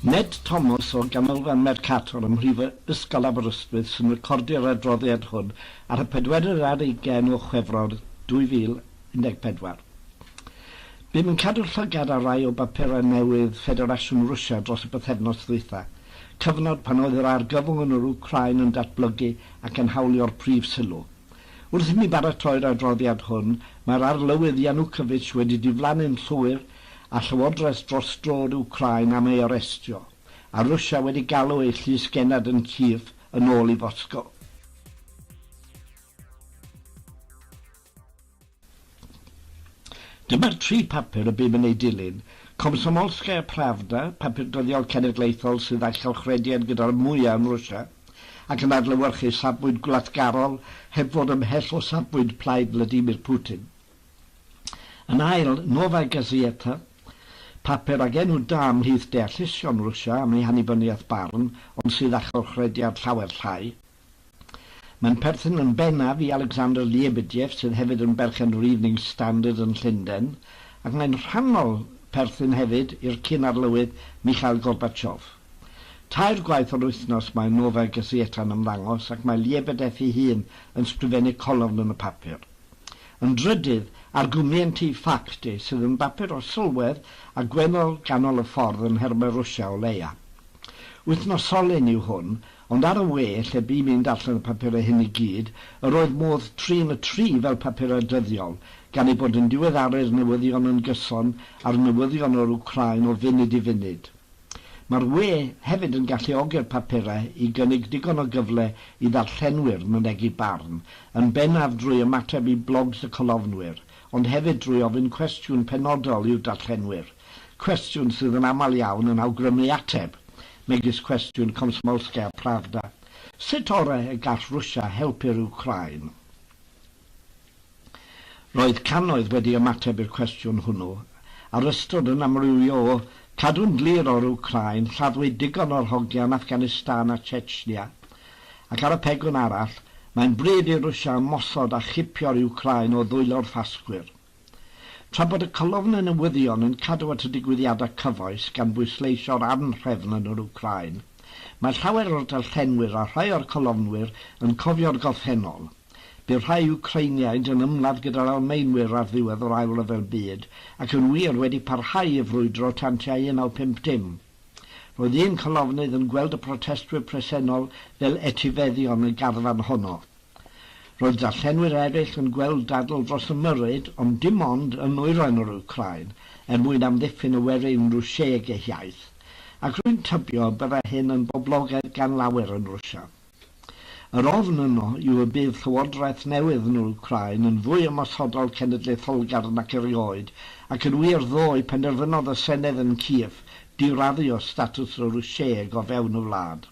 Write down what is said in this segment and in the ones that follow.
Ned Thomas o ganolfan Mercator ym mhrif ysgol Aberystwyth sy'n recordio'r adroddiad hwn ar y 24 o Chwefror 2014. Bym yn cadw llygad ar rai o bapurau newydd Ffederasiwn Rwsia dros y bythefnos ddwytha, cyfnod pan oedd yr argyfwng yn yr Wcrain yn datblygu ac yn hawlio'r prif sylw. Wrth i mi baratoi'r adroddiad hwn, mae'r arlywydd Yanukovych wedi diflannu'n llwyr a llywodraeth dros dro'r Wcrain am ei arestio, a Rwsia wedi galw ei llysgenad yn Kiev yn ôl i Foscow. Dyma'r tri papur y bym yn ei dilyn: Komsomolskaya Pravda, papur dyddiol cenedlaethol sydd â'i chalchrediad gyda'r mwyaf yn Rwsia, ac yn adlewyrchu safbwynt gwlatgarol heb fod ymhell o safbwynt plaid Vladimir Putin. Yn ail, Nova Gazeta, papur ag enw da ymhlith deallusion Rwsia am ei hannibyniaeth barn, ond sydd â chalchrediad llawer llai. Mae'n perthyn yn bennaf i Alexander Lebedev, sydd hefyd yn berchen yr Evening Standard yn Llundain, ac mae'n rhannol perthyn hefyd i'r cyn-arlywydd Mikhail Gorbachev. Tair gwaith o'r wythnos mae Nova Gazeta'n ymddangos ac mae Lebedev ei hun yn sgrifennu colofn yn y papur. Yn drydydd, Argumenti Facti, sydd yn bapur o sylwedd a gwennol ganol y ffordd yn herma Rwsia o leia. Wythnosolyn yw hwn, ond ar y we, lle bym i'n darllen y papurau hyn i gyd, yr oedd modd 3 fel papurau dyddiol, gan ei bod yn diweddaru'r newyddion yn gyson a'r newyddion o'r Wcrain o funud i funud. Mae'r we hefyd yn galluogi'r papurau i gynnig digon o gyfle i ddarllenwyr mynegi barn, yn bennaf drwy ymateb i blogs y colofnwyr, ond hefyd drwy ofyn cwestiwn penodol i'w darllenwyr, cwestiwn sydd yn aml iawn yn awgrymu ateb, megis cwestiwn Komsomolskaya Pravda: sut orau y gall Rwsia helpu'r Wcrain? Roedd cannoedd wedi ymateb i'r cwestiwn hwnnw, a'r ystod yn amrywio o cadw'n glir o'r Wcrain, lladdwyd digon o'r hogian Afghanistan a Chechnya, ac ar y pegwn arall, mae'n bryd i Rwsia ymosod a chipio'r Wcrain o ddwylo'r ffasgwyr. Tra bod y colofn y newyddion yn cadw at y digwyddiadau cyfoes gan bwysleisio'r anhrefn yn yr Wcrain, mae llawer o'r darllenwyr a rhai o'r colofnwyr yn cofio'r gorffennol. Bydd rhai Wcrainiaid yn ymladd gyda'r Almaenwyr ar ddiwedd o'r Ail Ryfel Byd ac yn wir wedi parhau i frwydro tantiau 1950. Roedd un colofnydd yn gweld y protestwyr presennol fel etifeddion y garfan honno. Roedd darllenwyr eraill yn gweld dadl dros y myrryd, ond dim ond yn nwyrain o'r Wcrain, mwyn amddiffyn y werin Rwsieg ei hiaith, ac rwy'n tybio byddai hyn yn boblogaidd gan lawer yn Rwsia. Yr ofn yno yw y bydd llywodraeth newydd yn yr Wcrain yn fwy ymosodol cenedlaetholgar nac erioed, ac yn wir ddoe penderfynodd y Senedd yn Kiev diraddio statws y Rwsieg o fewn y wlad.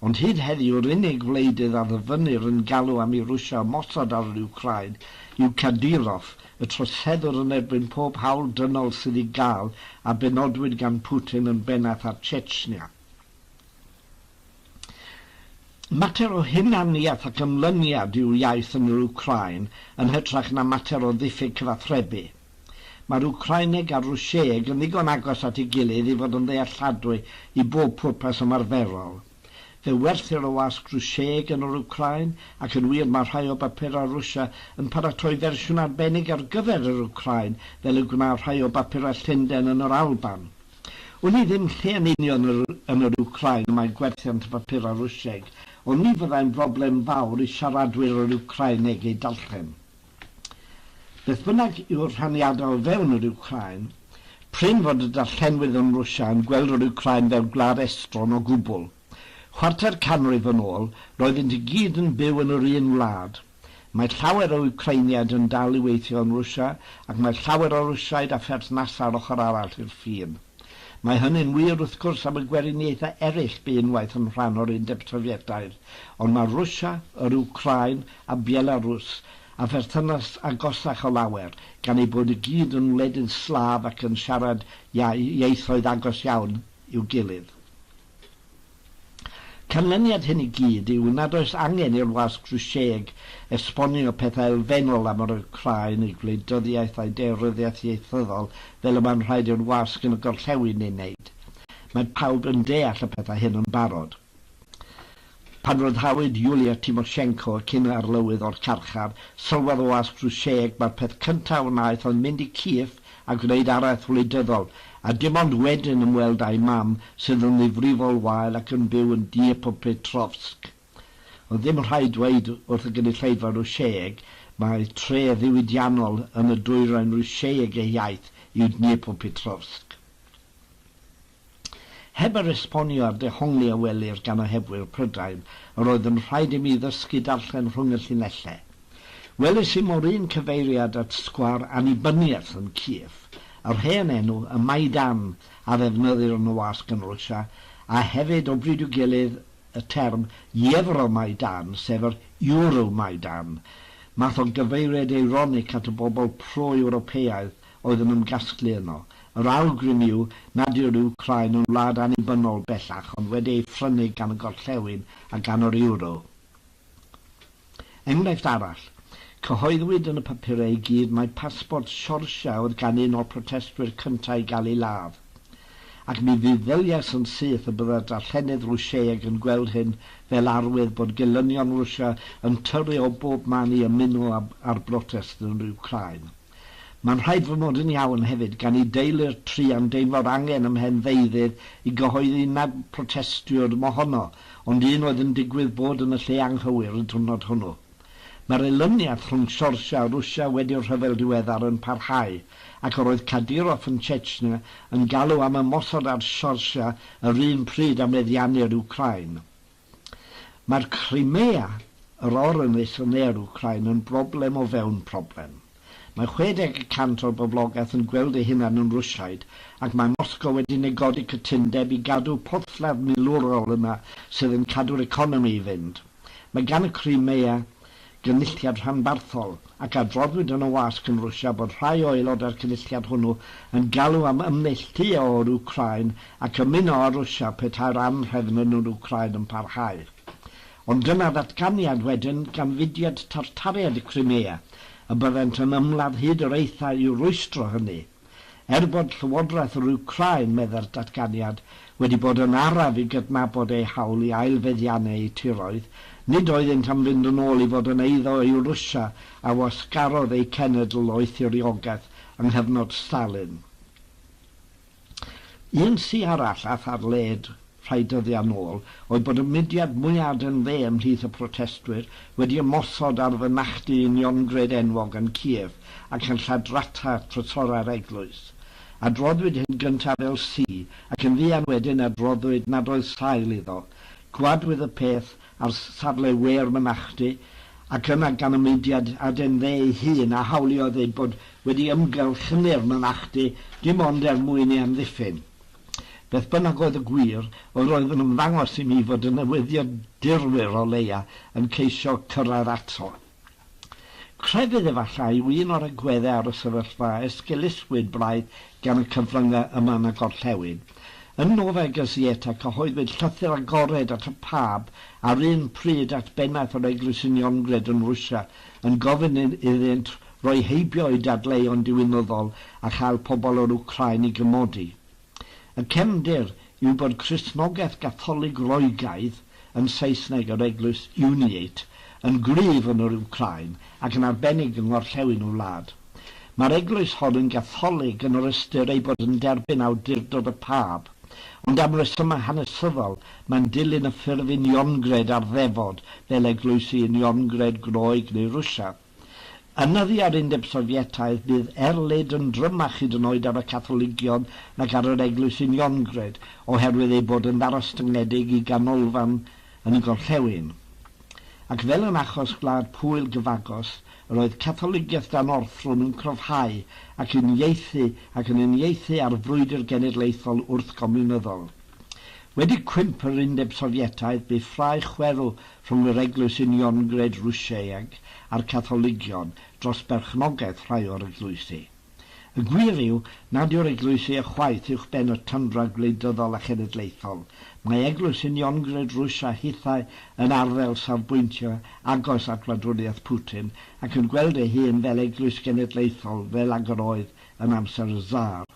Ond hyd heddiw'r unig wleidydd a ddyfynir yn galw am i Rwsia ymosod ar yr Wcrain yw Kadyrov, y troseddwr yn erbyn pob hawl dynol sydd i gael a benodwyd gan Putin yn bennaf ar Chechnya. Mater o hunaniaeth ac ymlyniad yw'r iaith yn yr Wcrain yn hytrach na mater o ddiffyg cyfathrebu. Mae'r Wcraineg a'r Rwsieg yn ddigon agos at ei gilydd i fod yn ddealladwy i bob pwrpas ymarferol. Fe werthir o wasg Rwsieg yn yr Wcrain, ac yn wir mae rhai o bapurau Rwsia yn paratoi fersiwn arbennig ar gyfer yr Wcrain fel y gwnaw rhai o bapurau Llundain yn yr Alban. Wn i ddim lle yn union yn yr Wcrain mae gwerthiant bapurau Rwsieg, ond ni fyddai'n broblem fawr i siaradwyr yr Wcraineg ei darllen. Beth bynnag yw'r rhaniadau o fewn yr Wcrain, prin fod y darllenwydd yn Rwsia yn gweld yr Wcrain fel gwlad estron o gwbl. Chwarter canrif yn ôl, roeddent i gyd yn byw yn yr un wlad. Mae llawer o Wcrainiaid yn dal i weithio yn Rwsia, ac mae llawer o Rwsiaid a pherthnasau ar ochr arall i'r ffin. Mae hynny'n wir wrth gwrs am y gweriniaethau eraill bu unwaith yn rhan o'r Undeb Sofietaidd, ond mae Rwsia, yr Wcrain a Belarus a pherthynas agosach o lawer, gan ei bod y gyd yn wledydd slaf ac yn siarad ieithoedd agos iawn i'w gilydd. Canlyniad hyn i gyd yw nad oes angen i'r wasg Rwsieg esbonio pethau elfennol am yr Wcrain i gwleidyddiaeth a'i deryddiaeth ieithyddol fel y mae'n rhaid i'r wasg yn y gorllewin ei wneud. Mae pawb yn deall y pethau hyn yn barod. Pan ryddhawyd Yulia Tymoshenko cyn arlywydd o'r carchar, sylwodd o wasg Rwsieg mae'r peth cyntaf wnaeth oedd mynd I Kiev a gwneud araith wleidyddol, a dim ond wedyn ymweld â'i mam sydd yn ddifrifol wael ac yn byw yn Dniepropetrovsk. Oedd ddim rhaid dweud wrth y gynulleidfa Rwsieg mae tre ddiwydiannol yn y dwyrain Rwsieg ei iaith yw Dniepropetrovsk. Heb yr esbonio ar dehongli a welir gan y hebwyr Prydain, yr oedd yn rhaid I mi ddysgu darllen rhwng y llinellau. Welis I mor un cyfeiriad at sgwar annibyniaeth yn Kiev, yr hen enw y Maidan a ddefnyddir yn y wasg yn Rwsia, a hefyd o bryd i'w gilydd y term Euromaidan, sef yr Euromaidan. Math o gyfeiriad eironic at y bobl pro-Ewropeaidd oedd yn ymgasglu yno. Yr awgrym yw nad yw'r Wcrain yn wlad annibynnol bellach, ond wedi ei phrynu gan y gorllewin a gan yr Euro. Enghraifft arall, cyhoeddwyd yn y papurau I gyd mae pasbort Siorsia oedd gan un o'r protestwyr cyntaf I gael ei ladd. Ac mi fuddyliais yn syth y bydda'r darllenydd Rwsieg yn gweld hyn fel arwydd bod gilynion Rwsia yn tyrru o bob man I ymuno ar brotest yn yr Wcrain. Mae'n rhaid fy mod yn iawn hefyd gan I deulu'r tri am deimlo'r angen ymhen ddeuddydd I gyhoeddi nad protestiwr mohono, ond un oedd yn digwydd bod yn y lle anghywir y diwrnod hwnnw. Mae'r elyniaeth rhwng Siorsia a Rwsia wedi'r rhyfel diweddar yn parhau, ac yr oedd Kadyrov yn Chechnya yn galw am ymosod ar Siorsia yr un pryd a meddiannu'r Wcrain. Mae'r Crimea, yr orynus yn ne'r Wcrain, yn broblem o fewn problem. Mae 60% o'r boblogaeth yn gweld ei hunan yn Rwsiaid, ac mae Moscow wedi negodi cytundeb I gadw porthladd milwrol yma sydd yn cadw'r economi I fynd. Mae gan y Crimea gynulliad rhanbarthol, ac adroddwyd yn y wasg yn Rwsia bod rhai o aelodau'r cynulliad hwnnw yn galw am ymneilltu o'r Wcrain ac ymuno â Rwsia petai'r anhrefn yn yr Wcrain yn parhau. Ond dyna ddatganiad wedyn gan fudiad tartariad y Crimea, a byddent yn ymladd hyd yr eithaf i'w rwystro hynny. Bod Llywodraeth yr Wcrain, medda'r datganiad, wedi bod yn araf I gydnabod ei hawl I ailfeddiannau eu tiroedd, nid oeddent am fynd yn ôl I fod yn eiddo i'w Rwsia a wasgarodd ei cenedl o'i thiriogaeth yng nghyfnod Stalin. Un sy arall ath ar led rhai dyddiau nôl oedd bod y mudiad mwyaf yn dde ymhlith y protestwyr wedi ymosod ar fynachdy uniongred enwog yn Kiev ac yn lladrata trysorau'r eglwys. Adroddwyd hyn gyntaf fel si ac yn fuan wedyn adroddwyd nad oedd sail iddo. Gwadwyd y peth ar safle wer mynachdy ac yna gan y mudiad aden dde ei hun a hawliodd ei bod wedi ymgylchynu'r mynachdy dim ond mwyn I amddiffyn. Beth bynnag oedd y gwir, oedd roedd yn ymddangos I mi fod y newyddiad dirwyr o leia yn ceisio cyrraedd ato. Crefydd efallai yw un o'r agweddau ar y sefyllfa esgiluswyd braidd gan y cyfryngau yma yn y gorllewin. Yn Nova Gazeta cyhoeddwyd llythyr agored at y pab ar un pryd at bennaeth o'r eglwys uniongred yn Rwsia yn gofyn iddynt roi heibio I dadleuon diwynyddol a chael pobl o'r Wcrain I gymodi. Y cefndir yw bod Cristnogaeth Gatholig Roegaidd yn Saesneg yr eglwys Uniate yn gryf yn yr Wcrain ac yn arbennig yng ngorllewin y wlad. Mae'r eglwys hon yn Gatholig yn yr ystyr ei bod yn derbyn awdurdod y pab, ond am resymau hanesyddol mae'n dilyn y ffurf uniongred ar ddefod fel eglwys uniongred Groeg neu Rwsia. Ynyddi ar Undeb Sofietaidd bydd erlyd yn drymach hyd yn oed ar y Catholigion nac ar yr eglwys uniongred oherwydd ei bod yn ddarostyngedig I ganolfan yn y gorllewin. Ac fel yn achos gwlad Pwyl gyfagos, yr oedd Catholigiaeth dan orthrwm yn cryfhau ac yn uniaethu ar frwydr genedlaethol wrth gomiwnyddol. Wedi cwymp yr Undeb Sofietaidd bu ffrae chwerw rhwng yr eglwys uniongred Rwsieg a'r Catholigion dros berchnogaeth rhai o'r eglwysi. Y gwir yw nad yw'r eglwysi ychwaith uwchben y tyndra gwleidyddol a chenedlaethol. Mae eglwys uniongred Rwsia hithau yn arddel safbwyntio agos at wladwriaeth Putin ac yn gweld ei hun fel eglwys genedlaethol fel ag yr oedd yn amser y Tsar.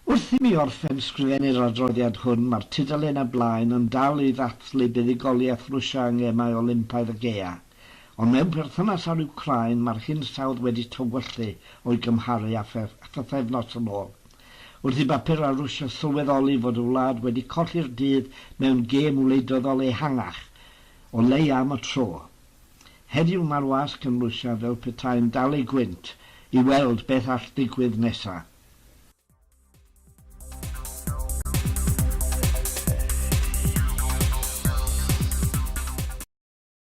Wrth i mi orffen sgrifennu'r adroddiad hwn, mae'r tudalen y blaen yn dal i ddathlu buddigoliaeth Rwsia yng ngemau Olympaidd y Gaea. Ond mewn perthynas â'r Wcrain, mae'r hinsawdd wedi tywyllu o'i gymharu a phethefnos yn ôl. Wrth i bapur a Rwsia sylweddoli fod y wlad wedi colli'r dydd mewn gêm wleidyddol ehangach, o leia am y tro. Heddiw mae'r wasg yn Rwsia fel petai'n dal ei gwynt i weld beth all ddigwydd nesaf.